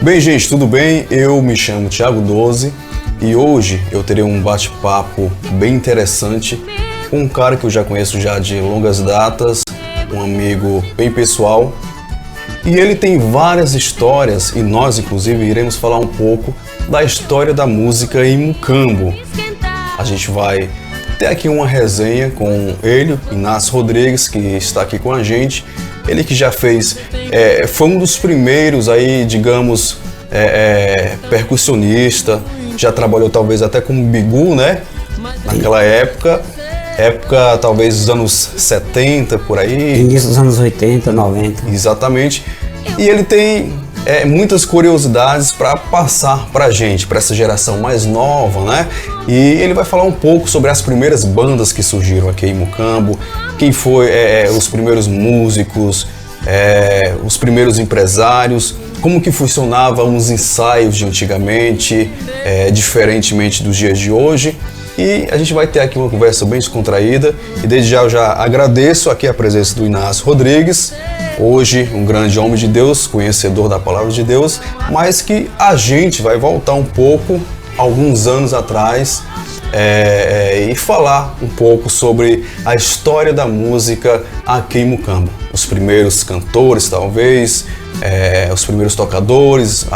Bem, gente, tudo bem? Eu me chamo Thiago Dose e hoje eu terei um bate-papo bem interessante com um cara que eu já conheço já de longas datas, um amigo bem pessoal. E ele tem várias histórias e nós, inclusive, iremos falar um pouco da história da música em Mucambo. A gente vai ter aqui uma resenha com ele, Inácio Rodrigues, que está aqui com a gente. Ele que já fez, foi um dos primeiros aí, digamos, percussionista, já trabalhou talvez até como bigu, né? Naquela época talvez dos anos 70, por aí. Início dos anos 80, 90. Exatamente. E ele tem muitas curiosidades para passar para a gente, para essa geração mais nova, né? E ele vai falar um pouco sobre as primeiras bandas que surgiram aqui em Mucambo, quem foi os primeiros músicos, os primeiros empresários, como que funcionavam os ensaios de antigamente, diferentemente dos dias de hoje. E a gente vai ter aqui uma conversa bem descontraída e desde já eu já agradeço aqui a presença do Inácio Rodrigues, hoje um grande homem de Deus, conhecedor da palavra de Deus, mas que a gente vai voltar um pouco, alguns anos atrás, e falar um pouco sobre a história da música aqui em Mucambo. Os primeiros cantores, talvez, os primeiros tocadores,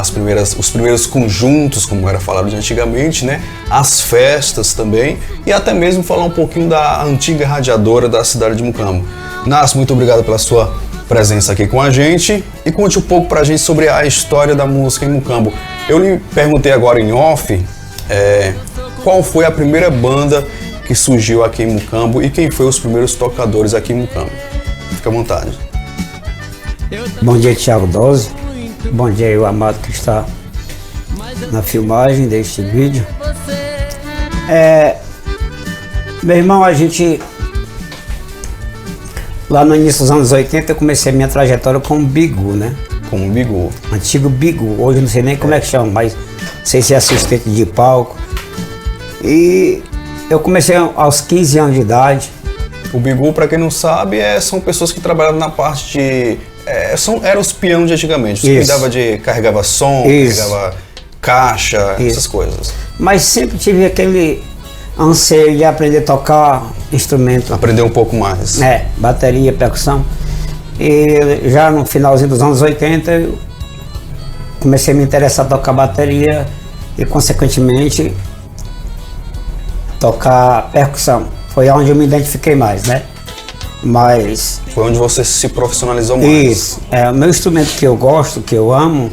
os primeiros conjuntos, como era falado de antigamente, né? As festas também, e até mesmo falar um pouquinho da antiga radiadora da cidade de Mucambo. Inácio, muito obrigado pela sua presença aqui com a gente e conte um pouco pra gente sobre a história da música em Mucambo. Eu lhe perguntei agora em off qual foi a primeira banda que surgiu aqui em Mucambo e quem foi os primeiros tocadores aqui em Mucambo. Fica à vontade. Bom dia, Thiago Dose. Bom dia aí, o amado que está na filmagem deste vídeo. Meu irmão, a gente... Lá no início dos anos 80 eu comecei a minha trajetória como bigu, né? Como bigu. Antigo bigu. Hoje eu não sei nem como é que chama, mas sei se é assistente de palco. E eu comecei aos 15 anos de idade. O bigu, para quem não sabe, são pessoas que trabalhavam na parte de... eram os peões de antigamente. Você cuidava de... carregava som, carregava caixa, essas coisas. Mas sempre tive aquele anseio de aprender a tocar instrumento. Aprender um pouco mais. Bateria, percussão. E já no finalzinho dos anos 80, eu comecei a me interessar a tocar bateria e, consequentemente, tocar percussão. Foi onde eu me identifiquei mais, né? Mas... Foi onde você se profissionalizou mais. Isso. O meu instrumento que eu gosto, que eu amo,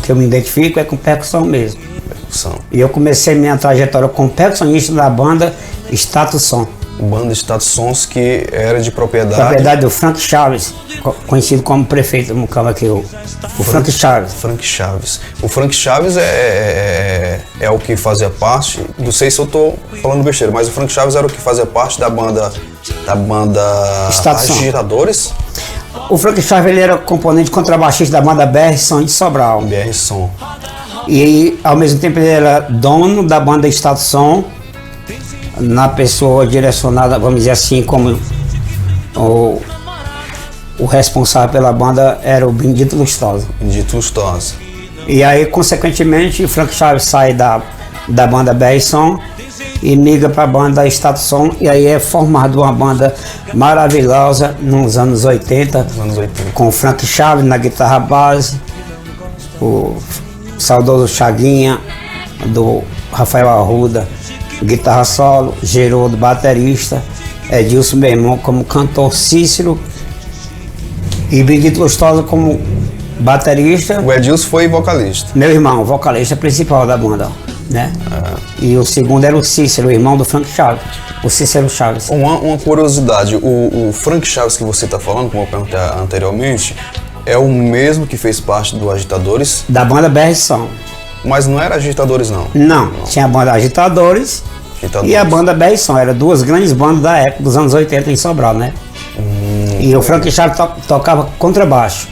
que eu me identifico é com percussão mesmo. Percussão. E eu comecei minha trajetória como percussionista da banda Status Som. Banda Status Sons, que era de propriedade do Frank Chaves, conhecido como prefeito do Mucambo aqui, o Frank Chaves. Frank Chaves. O Frank Chaves é o que fazia parte, não sei se eu tô falando besteira, mas o Frank Chaves era o que fazia parte da banda Agitadores. O Frank Chaves, ele era componente contrabaixista da banda BR Som de Sobral. BR Som. E ao mesmo tempo ele era dono da banda Status Som, na pessoa direcionada, vamos dizer assim, como o responsável pela banda era o Bendito Lustosa. Bendito Lustosa. E aí, consequentemente, o Frank Chaves sai da banda BR Som e migra para a banda Status Som, e aí é formada uma banda maravilhosa nos anos 80, com o Frank Chaves na guitarra base, o saudoso Chaguinha, do Rafael Arruda, guitarra solo, Geraldo, baterista, Edilson, meu irmão, como cantor, Cícero, e Bendito Lustosa como baterista. O Edilson foi vocalista. Meu irmão, vocalista principal da banda, né? E o segundo era o Cícero, o irmão do Frank Chaves, o Cícero Chaves. Uma curiosidade, o Frank Chaves que você está falando, como eu perguntei anteriormente, é o mesmo que fez parte do Agitadores? Da banda BR Som. Mas não era Agitadores, não? Não, tinha a banda Agitadores e a banda BR Som. Eram duas grandes bandas da época, dos anos 80 em Sobral, né? E o Frank Chaves tocava contrabaixo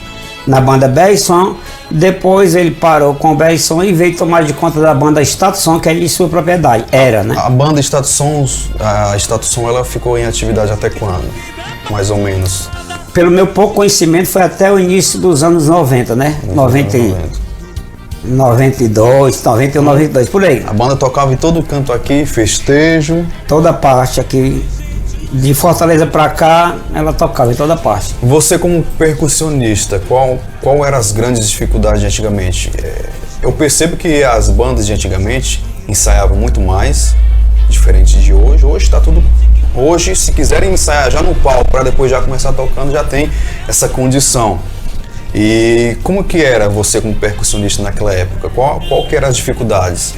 na banda BR Som. Depois ele parou com o BR Som e veio tomar de conta da banda Status Som, que é de sua propriedade. Né? A banda Status Som, ela ficou em atividade até quando? Mais ou menos? Pelo meu pouco conhecimento, foi até o início dos anos 90, né? 90. 92, 91, 92, por aí. A banda tocava em todo canto aqui, festejo. Toda parte aqui, de Fortaleza pra cá, ela tocava em toda parte. Você como percussionista, qual eram as grandes dificuldades de antigamente? Eu percebo que as bandas de antigamente ensaiavam muito mais, diferente de hoje. Hoje está tudo... Hoje, se quiserem ensaiar já no palco para depois já começar tocando, já tem essa condição. E como que era você como percussionista naquela época? Qual que eram as dificuldades?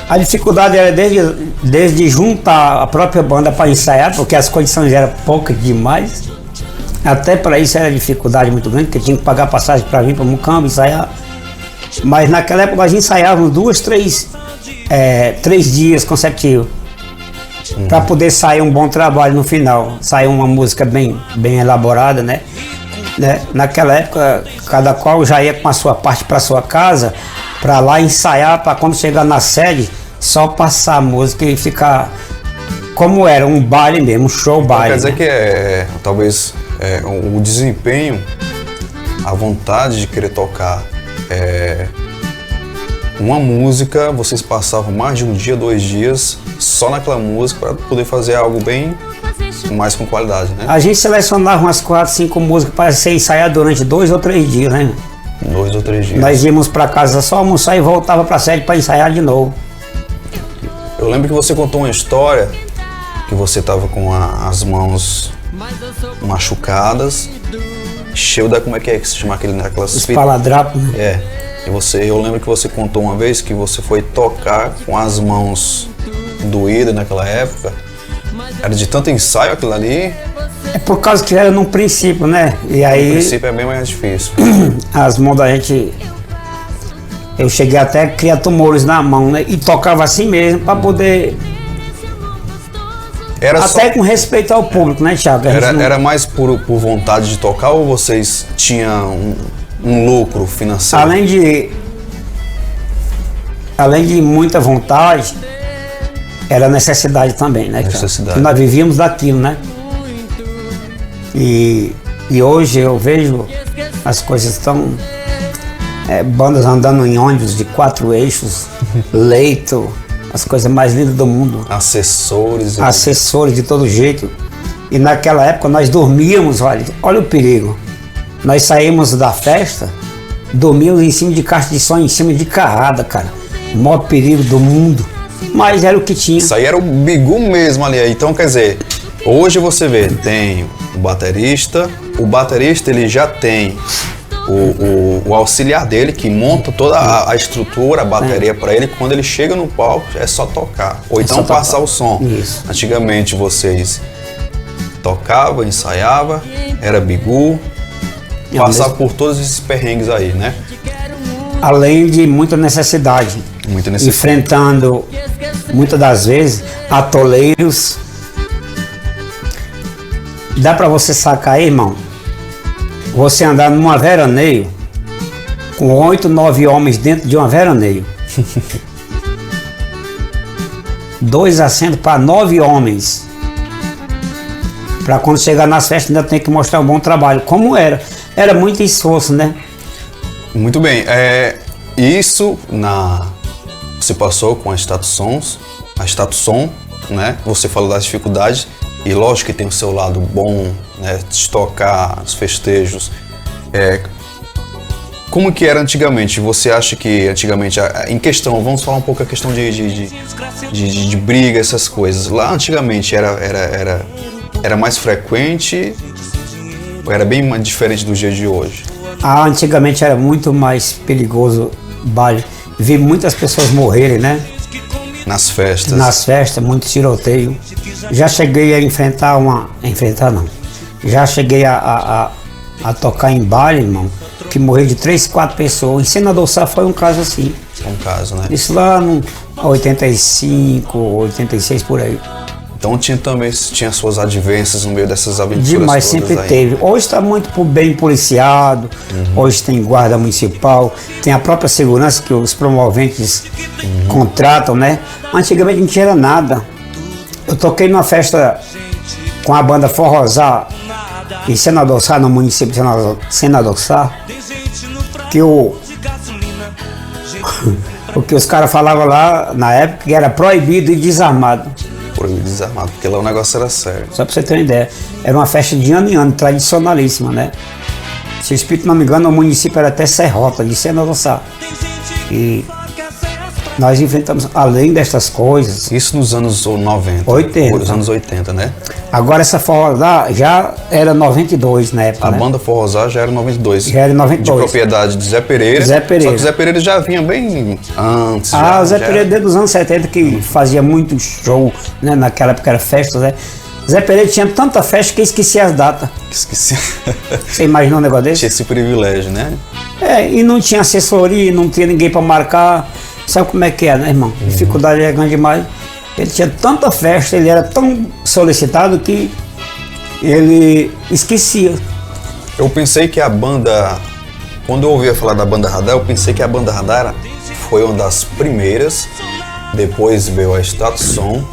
A dificuldade era desde juntar a própria banda para ensaiar, porque as condições eram poucas demais. Até para isso era dificuldade muito grande, porque tinha que pagar passagem para vir para Mucambo ensaiar. Mas naquela época nós ensaiávamos 3 dias consecutivos. Para poder sair um bom trabalho no final, sair uma música bem elaborada, né? Naquela época, cada qual já ia com a sua parte para sua casa, para lá ensaiar, para quando chegar na sede, só passar a música e ficar como era, um baile mesmo, um show baile. Quer dizer, né? Que talvez o desempenho, a vontade de querer tocar uma música, vocês passavam mais de um dia, 2 dias só naquela música para poder fazer algo bem mais com qualidade, né? A gente selecionava umas 4, 5 músicas para ser ensaiado durante 2 ou 3 dias, né? 2 ou 3 dias. Nós íamos para casa só almoçar e voltava para a sede para ensaiar de novo. Eu lembro que você contou uma história que você estava com as mãos machucadas, cheio da... Como é que se chama aquelas espaladrapo, né? Eu lembro que você contou uma vez que você foi tocar com as mãos doídas naquela época. Era de tanto ensaio aquilo ali? É por causa que era no princípio, né? E aí... No princípio é bem mais difícil. As mãos da gente... Eu cheguei até a criar tumores na mão, né? E tocava assim mesmo para poder... Era até só... com respeito ao público, né, Thiago? Era mais por vontade de tocar ou vocês tinham um lucro financeiro? Além de muita vontade, era necessidade também, né? Necessidade. Que nós vivíamos daquilo, né? E hoje eu vejo as coisas tão... bandas andando em ônibus de 4 eixos, leito, as coisas mais lindas do mundo. Assessores de todo jeito. E naquela época nós dormíamos, olha o perigo. Nós saímos da festa, dormíamos em cima de caixa de som, em cima de carrada, cara. O maior perigo do mundo. Mas era o que tinha. Isso aí era o bigu mesmo ali. Então, quer dizer, hoje você vê, tem o baterista ele já tem o auxiliar dele que monta toda a estrutura, a bateria para ele. Quando ele chega no palco, é só tocar. Ou então passar o som. Isso. Antigamente vocês tocavam, ensaiavam, era bigu, passar por todos esses perrengues aí, né? Além de muita necessidade. Enfrentando, muitas das vezes, atoleiros. Dá pra você sacar aí, irmão? Você andar numa veraneio com 8, 9 homens dentro de uma veraneio. 2 assentos para 9 homens. Para quando chegar nas festas ainda tem que mostrar um bom trabalho. Como era? Era muito esforço, né? Muito bem. Isso você passou com a Status Som, né? Você falou das dificuldades e lógico que tem o seu lado bom, né? De tocar os festejos. Como que era antigamente? Você acha que antigamente, em questão, vamos falar um pouco a questão de briga, essas coisas. Lá antigamente era mais frequente ou era bem diferente do dia de hoje? Antigamente era muito mais perigoso baile. Vi muitas pessoas morrerem, né? Nas festas. Nas festas, muito tiroteio. Já cheguei a Já cheguei a tocar em baile, irmão, que morreu de 3, 4 pessoas. Em Senador Sá foi um caso assim. Um caso, né? Isso lá no 85, 86 por aí. Então tinha suas advências no meio dessas aventuras. Demais, sempre aí. Teve. Hoje está muito bem policiado, hoje tem guarda municipal, tem a própria segurança que os promoventes contratam, né? Antigamente não tinha nada. Eu toquei numa festa com a banda Forrozá em Senador Sá, no município de Senador Sá, que o Porque os caras falavam lá, na época, que era proibido e desarmado. Proibido desarmado, porque lá o negócio era sério. Só pra você ter uma ideia. Era uma festa de ano em ano, tradicionalíssima, né? Se o Espírito não me engano, o município era até Serrota, de Senna do Sá. E nós enfrentamos, além destas coisas... Isso nos anos 90. 80. Nos anos 80, né? Agora essa Forrozá já era 92 na época, A né? banda Forrozá já era 92. Já era 92. De propriedade de Zé Pereira. Zé Pereira. Só que Zé Pereira já vinha bem antes. O Zé Pereira desde os anos 70 que fazia muito show, né? Naquela época era festa, né? Zé Pereira tinha tanta festa que esquecia as datas. Esqueci. Você imaginou um negócio desse? Tinha esse privilégio, né? E não tinha assessoria, não tinha ninguém para marcar. Sabe como é que é, né, irmão? A dificuldade é grande demais. Ele tinha tanta festa, ele era tão solicitado que ele esquecia. Eu pensei que a banda... Quando eu ouvia falar da banda Radar, eu pensei que a banda Radar foi uma das primeiras. Depois veio a Status Som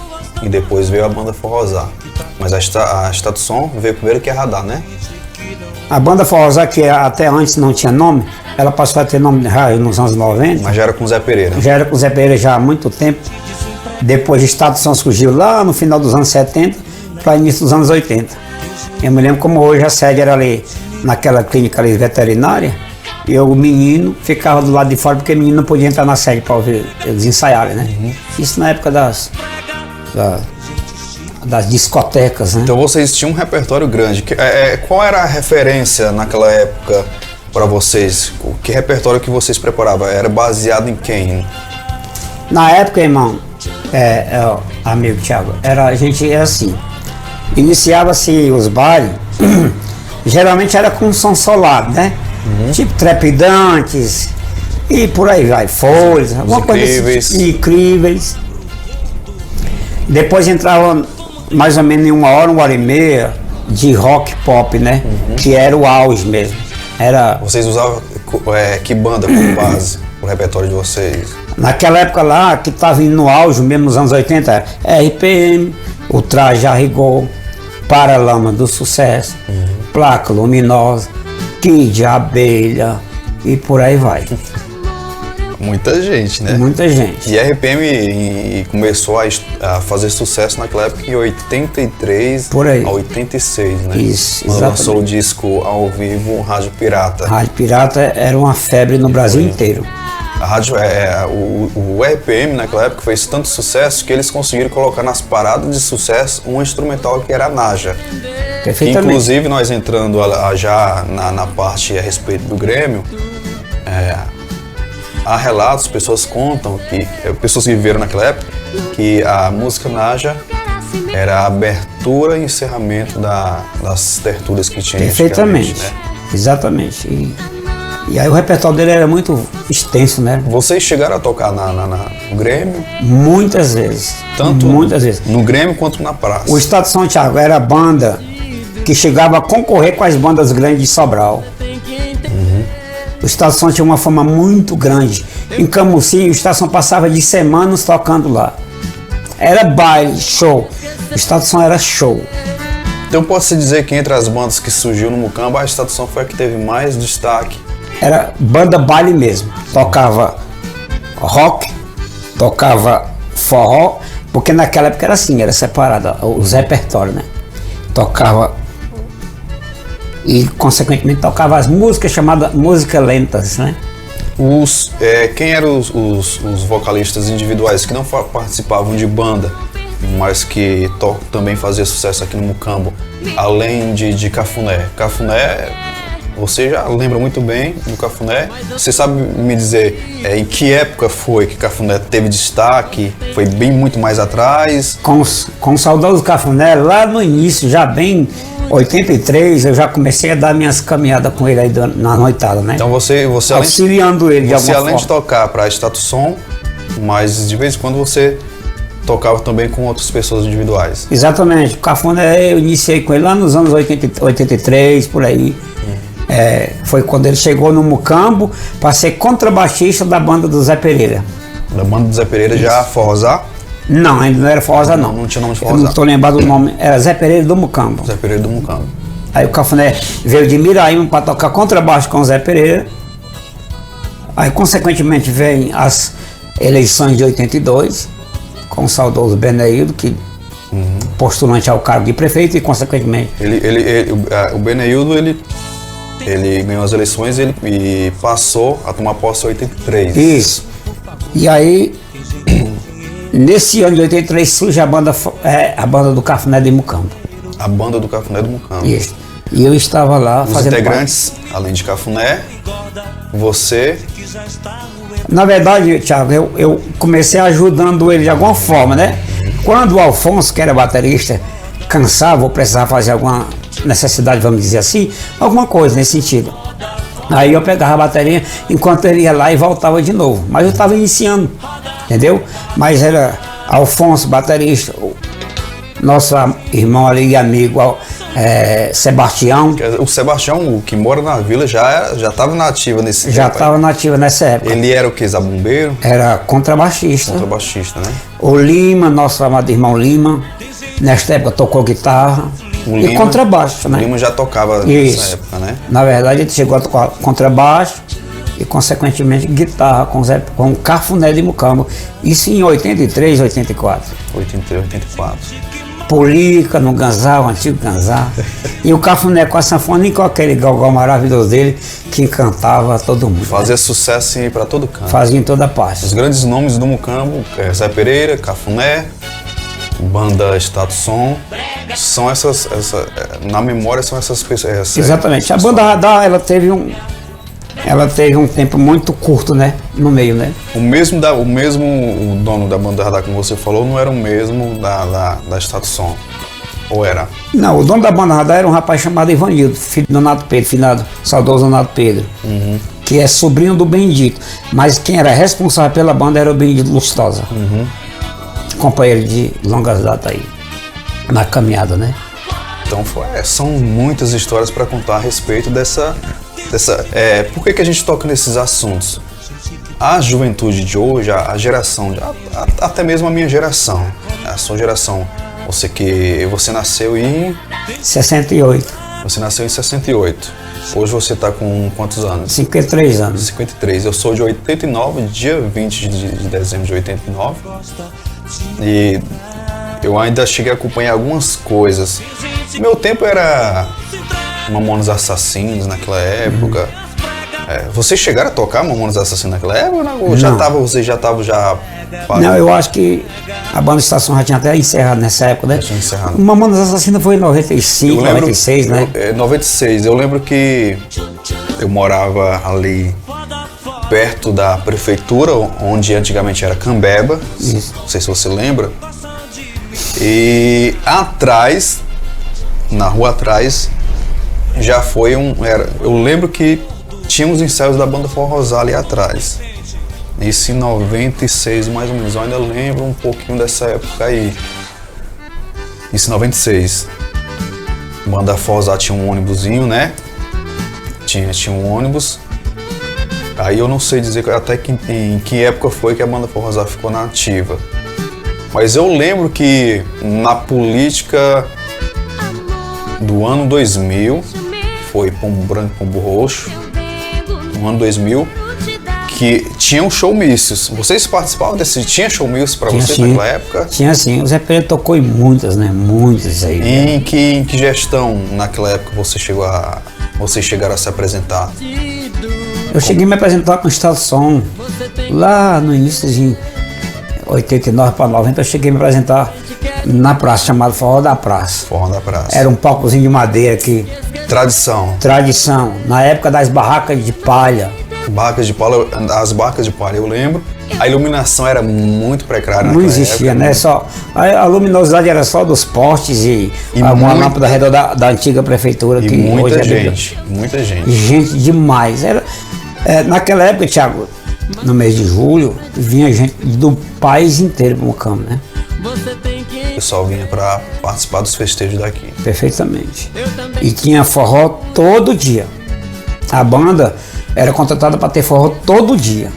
e depois veio a banda Forrozá. Mas a Status Som veio primeiro que a Radar, né? A banda Forrozá, que até antes não tinha nome, ela passou a ter nome nos anos 90. Mas já era com o Zé Pereira. Já era com o Zé Pereira já há muito tempo. Depois de Status Som surgiu lá no final dos anos 70 para início dos anos 80. Eu me lembro como hoje a sede era ali naquela clínica ali veterinária e o menino ficava do lado de fora porque o menino não podia entrar na sede para ouvir eles ensaiarem, né? Isso na época das discotecas, né? Então vocês tinham um repertório grande. Qual era a referência naquela época para vocês? Que repertório que vocês preparavam? Era baseado em quem? Na época, irmão, amigo Thiago, a gente era assim. Iniciava-se os bailes, geralmente era com som solado, né? Tipo Trepidantes e por aí vai, Folhas, alguma coisa assim, Incríveis. Depois entrava mais ou menos em uma hora e meia de rock pop, né? Que era o auge mesmo. Vocês usavam que banda como base, o repertório de vocês? Naquela época lá, que estava indo no auge, mesmo nos anos 80, era RPM, o Traje a Rigor, Paralama do Sucesso, Placa Luminosa, Kid Abelha e por aí vai. Muita gente, né? Muita gente. E a RPM começou a fazer sucesso naquela época em 83 por aí. A 86, né? Isso, quando exatamente. lançou o disco ao vivo, Rádio Pirata. Rádio Pirata era uma febre no Brasil inteiro. A rádio, o RPM naquela época fez tanto sucesso que eles conseguiram colocar nas paradas de sucesso um instrumental que era a Naja. Que, inclusive, nós entrando já na parte a respeito do Grêmio, há relatos, pessoas contam, pessoas que viveram naquela época, que a música Naja era a abertura e encerramento das tertúlias que tinha. Perfeitamente, né? Exatamente. E aí o repertório dele era muito extenso, né? Vocês chegaram a tocar no Grêmio? Muitas vezes. Muitas vezes. No Grêmio quanto na praça. O Estado de São Tiago era a banda que chegava a concorrer com as bandas grandes de Sobral. O Estado de São tinha uma fama muito grande. Em Camusim, o Estado de São passava de semanas tocando lá. Era baile, show. O Estado de São era show. Então pode-se dizer que entre as bandas que surgiu no Mucamba, a Estado de São foi a que teve mais destaque. Era banda baile mesmo. Tocava rock, tocava forró, porque naquela época era assim, era separado os repertórios, né? Tocava e consequentemente tocava as músicas chamadas músicas lentas, né? Quem eram os vocalistas individuais que não participavam de banda, mas que também fazia sucesso aqui no Mucambo, além de Cafuné? Cafuné, você já lembra muito bem do Cafuné. Você sabe me dizer em que época foi que Cafuné teve destaque? Foi bem muito mais atrás? Com o saudoso Cafuné, lá no início, já bem 83, eu já comecei a dar minhas caminhadas com ele aí na noitada, né? Então você auxiliando ele de alguma forma. Você além de tocar para Status Som, mas de vez em quando você tocava também com outras pessoas individuais. Exatamente. O Cafuné eu iniciei com ele lá nos anos 83, por aí. Foi quando ele chegou no Mucambo para ser contrabaixista da banda do Zé Pereira. Da banda do Zé Pereira. Isso. Já Forrozá? Não, ainda não era Forrozá não. Não tinha nome de Forrozá. Eu não estou lembrado do nome, era Zé Pereira do Mucambo. Zé Pereira do Mucambo. Aí o Cafuné veio de Miraíma para tocar contrabaixo com o Zé Pereira. Aí, consequentemente, vem as eleições de 82, com o saudoso Beneildo, que postulante ao cargo de prefeito, e, consequentemente... O Beneildo, ele ganhou as eleições e passou a tomar posse em 83. Isso. E aí, nesse ano de 83, surge a banda do Cafuné de Mucambo. A banda do Cafuné do Mucambo. Isso. E eu estava lá Os fazendo integrantes, além de Cafuné, você... Na verdade, Thiago, eu comecei ajudando ele de alguma forma, né? Quando o Alfonso, que era baterista, cansava ou precisava fazer alguma necessidade, vamos dizer assim, alguma coisa nesse sentido. Aí eu pegava a bateria enquanto ele ia lá e voltava de novo. Mas eu estava iniciando, entendeu? Mas era Alfonso, baterista, nosso irmão ali e amigo Sebastião. O Sebastião, que mora na vila, já estava nativa nesse Já tempo. estava nativa nessa época. Ele era o que? Zabumbeiro? Era contrabaixista. Contrabaixista, né? O Lima, nosso amado irmão Lima, nesta época tocou guitarra e contrabaixo, né? O Lima já tocava nessa época, né? Na verdade, ele chegou a tocar contrabaixo e, consequentemente, guitarra com o Cafuné de Mucambo. Isso em 83, 84. 83, 84. Polica no Ganzá, o antigo Ganzá. E o Cafuné com a sanfona e com aquele galgão maravilhoso dele que encantava todo mundo. Fazia sucesso para todo canto. Fazia em toda parte. Os grandes nomes do Mucambo, Zé Pereira, Cafuné, banda Estado Som, são na memória são essas pessoas. Exatamente. A banda Radar, ela teve um tempo muito curto, né? No meio, né? O dono da banda Radar, como você falou, não era o mesmo da Estado Som. Ou era? Não, o dono da banda Radar era um rapaz chamado Ivanildo, filho do Nato Pedro, finado, saudoso Nato Pedro, que é sobrinho do Benedito. Mas quem era responsável pela banda era o Benedito Lustosa, companheiro de longas datas aí, na caminhada, né? Então são muitas histórias para contar a respeito por que a gente toca nesses assuntos? A juventude de hoje, a geração, até mesmo a minha geração, a sua geração, você nasceu em... 68. Você nasceu em 68. Hoje você está com quantos anos? 53 anos. 53. Eu sou de 89, dia 20 de dezembro de 89. E eu ainda cheguei a acompanhar algumas coisas. Meu tempo era Mamonas Assassinos naquela época. Vocês chegaram a tocar Mamonas Assassinos naquela época? Ou você já estava Não, eu acho que a banda Estação já tinha até encerrado nessa época, né? Já tinha encerrado. Mamonas Assassinos foi em 95, 96, né? 96. Eu lembro que eu morava ali perto da prefeitura, onde antigamente era Cambeba. Isso. Não sei se você lembra. E atrás, na rua atrás, já foi eu lembro que tinha os ensaios da banda Forrozá ali atrás. Isso em 96, mais ou menos. Eu ainda lembro um pouquinho dessa época aí. Isso em 96. A banda Forrozá tinha um ônibusinho, né? Tinha um ônibus. Aí eu não sei dizer até em que época foi que a banda Forrozá ficou na ativa. Mas eu lembro que na política do ano 2000, foi Pombo Branco, Pombo Roxo, no ano 2000, que tinham showmícios. Vocês participavam desse? Tinha showmícios para vocês naquela época? Tinha sim. O Zé Pereira tocou em muitas, né? Muitas aí. E em que gestão naquela época vocês chegaram a se apresentar? Eu cheguei a me apresentar com o Estado Som. Lá no início de 89 para 90, eu cheguei a me apresentar na praça, chamado Forró da Praça. Forró da Praça. Era um palcozinho de madeira que... Tradição. Na época das barracas de palha. As barracas de palha, eu lembro. A iluminação era muito precária. Não existia, época, né? Só, a luminosidade era só dos postes e uma lâmpada ao redor da antiga prefeitura. E que muita hoje gente, muita gente. Gente demais. Naquela época, Thiago, no mês de julho, vinha gente do país inteiro para o Mucambo, né? O pessoal vinha para participar dos festejos daqui. Perfeitamente. E tinha forró todo dia. A banda era contratada para ter forró todo dia.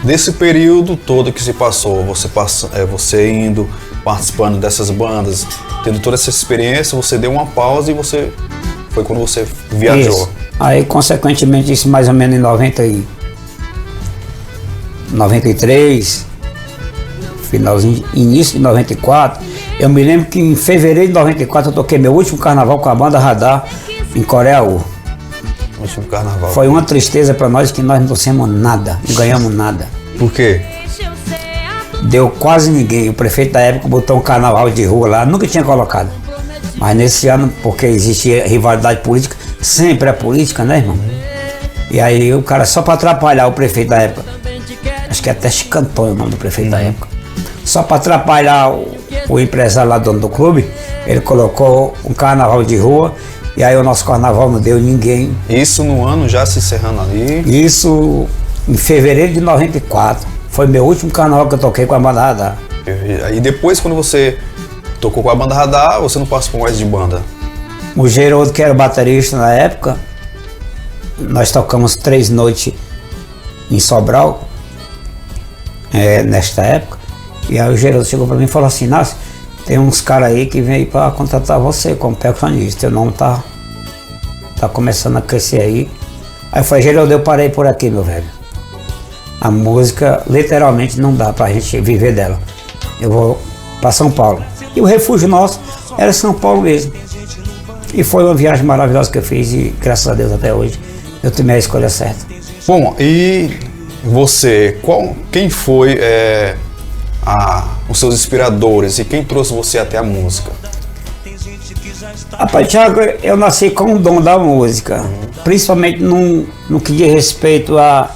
Desse período todo que se passou, você indo, participando dessas bandas, tendo toda essa experiência, você deu uma pausa e foi quando você viajou. Isso. Aí, consequentemente, isso mais ou menos em 93, finalzinho, início de 94. Eu me lembro que em fevereiro de 94 eu toquei meu último carnaval com a banda Radar em Coreaú. Último carnaval. Foi uma tristeza para nós que nós não trouxemos nada, não ganhamos nada. Por quê? Deu quase ninguém. O prefeito da época botou um carnaval de rua lá, nunca tinha colocado. Mas nesse ano, porque existia rivalidade política, sempre é política, né, irmão? E aí o cara, só para atrapalhar o prefeito da época, acho que até Chicantou é o nome do prefeito da época, só para atrapalhar o empresário lá, dono do clube, ele colocou um carnaval de rua, e aí o nosso carnaval não deu ninguém. Isso no ano já se encerrando ali? Isso em fevereiro de 94. Foi meu último carnaval que eu toquei com a banda Radar. E depois, quando você tocou com a banda Radar, você não participou mais de banda? O Geraldo, que era o baterista na época, nós tocamos 3 noites em Sobral, nesta época, e aí o Geraldo chegou para mim e falou assim: Nácio, tem uns caras aí que vem aí para contratar você como percussionista, teu nome tá começando a crescer aí. Aí eu falei: Geraldo, eu parei por aqui, meu velho. A música, literalmente, não dá pra gente viver dela. Eu vou para São Paulo. E o refúgio nosso era São Paulo mesmo. E foi uma viagem maravilhosa que eu fiz e, graças a Deus, até hoje, eu tomei a escolha certa. Bom, e você, quem foi os seus inspiradores e quem trouxe você até a música? Rapaz, Thiago, eu nasci com o dom da música, principalmente no que diz respeito a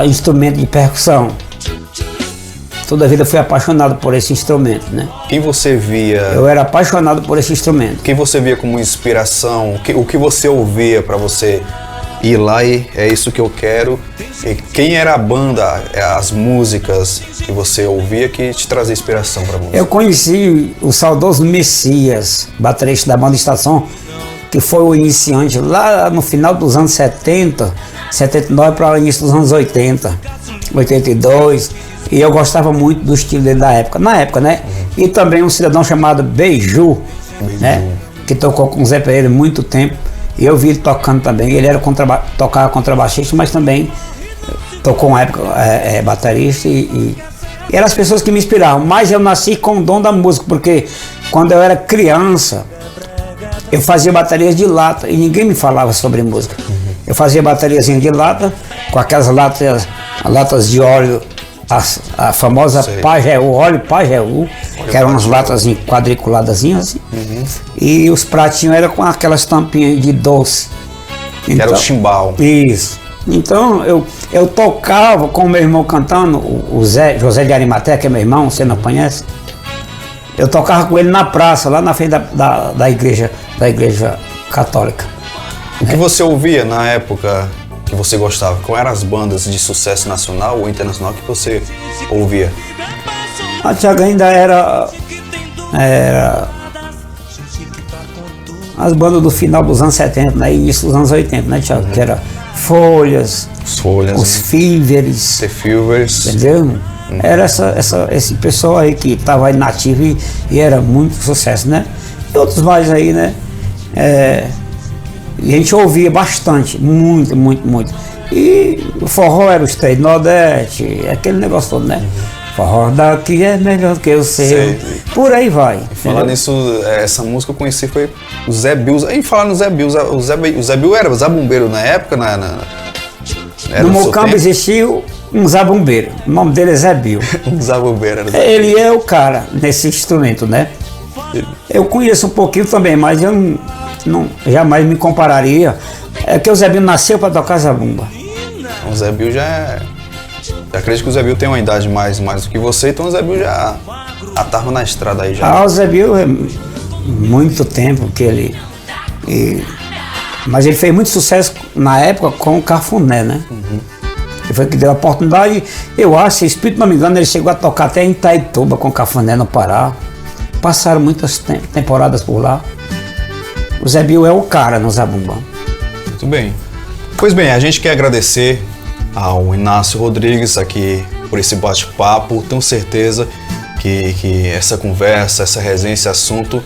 instrumento de percussão. Toda a vida fui apaixonado por esse instrumento, né? Quem você via? Eu era apaixonado por esse instrumento. Quem você via como inspiração? O que você ouvia para você ir lá e é isso que eu quero? E quem era a banda, as músicas que você ouvia que te trazia inspiração para música? Eu conheci o saudoso Messias, baterista da banda Estação, que foi o iniciante lá no final dos anos 70, 79 para o início dos anos 80, 82. E eu gostava muito do estilo dele da época, na época, né? E também um cidadão chamado Beiju, né? Que tocou com o Zé Pereira muito tempo. E eu vi ele tocando também. Ele era tocava contrabaixista, mas também tocou uma época baterista e eram as pessoas que me inspiravam. Mas eu nasci com o dom da música, porque quando eu era criança, eu fazia baterias de lata e ninguém me falava sobre música. Eu fazia bateriazinha de lata, com aquelas latas de óleo, a famosa Pajeú, óleo Pajeú, que eram umas latas quadriculadas assim, e os pratinhos eram com aquelas tampinhas de doce. Então, era o chimbal. Isso. Então eu tocava com o meu irmão cantando, o José de Arimatea, que é meu irmão, você não conhece? Eu tocava com ele na praça, lá na frente da igreja católica. O que você ouvia na época que você gostava? Quais eram as bandas de sucesso nacional ou internacional que você ouvia? A Thiago ainda era as bandas do final dos anos 70, né? Início dos anos 80, né, Thiago? Que era Folhas, os Fíveres, The Fíveres, entendeu? Era esse pessoal aí que estava aí nativo e era muito sucesso, né? E outros mais aí, né? E a gente ouvia bastante, muito, muito, muito. E o forró era o Estreio do Nordeste, aquele negócio todo, né? Forró daqui é melhor que o seu. Por aí vai. Falar nisso, essa música eu conheci foi o Zé Bill. E falar no Zé Bill, o Zé Bill era zabumbeiro na época? No Mocambo existiu um zabumbeiro, o nome dele é Zé Bill. Um zabumbeiro. Ele é o cara nesse instrumento, né? Eu conheço um pouquinho também, mas eu não jamais me compararia. É que o Zé Bill nasceu para tocar zabumba. O Zé Bill já acredito que o Zé Bill tem uma idade mais do que você, então o Zé Bill já estava na estrada aí já. O Zé Bill é muito tempo que ele... Mas ele fez muito sucesso na época com o Cafuné, né? Ele foi que deu a oportunidade. Eu acho, se espírito não me engano, ele chegou a tocar até em Itaituba com o Cafuné no Pará. Passaram muitas temporadas por lá. O Zé Bill é o cara no zabumba. Muito bem. Pois bem, a gente quer agradecer ao Inácio Rodrigues aqui por esse bate-papo. Tenho certeza que essa conversa, essa resenha, esse assunto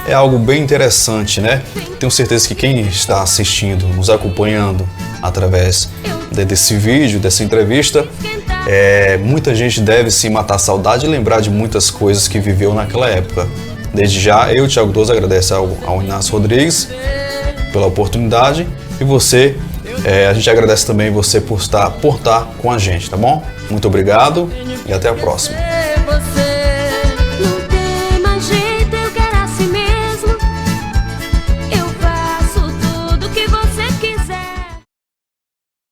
é algo bem interessante, né? Tenho certeza que quem está assistindo, nos acompanhando através desse vídeo, dessa entrevista. Muita gente deve se matar a saudade e lembrar de muitas coisas que viveu naquela época. Desde já, eu, Thiago Doze, agradeço ao Inácio Rodrigues pela oportunidade, e você, a gente agradece também você por estar com a gente, tá bom? Muito obrigado e até a próxima.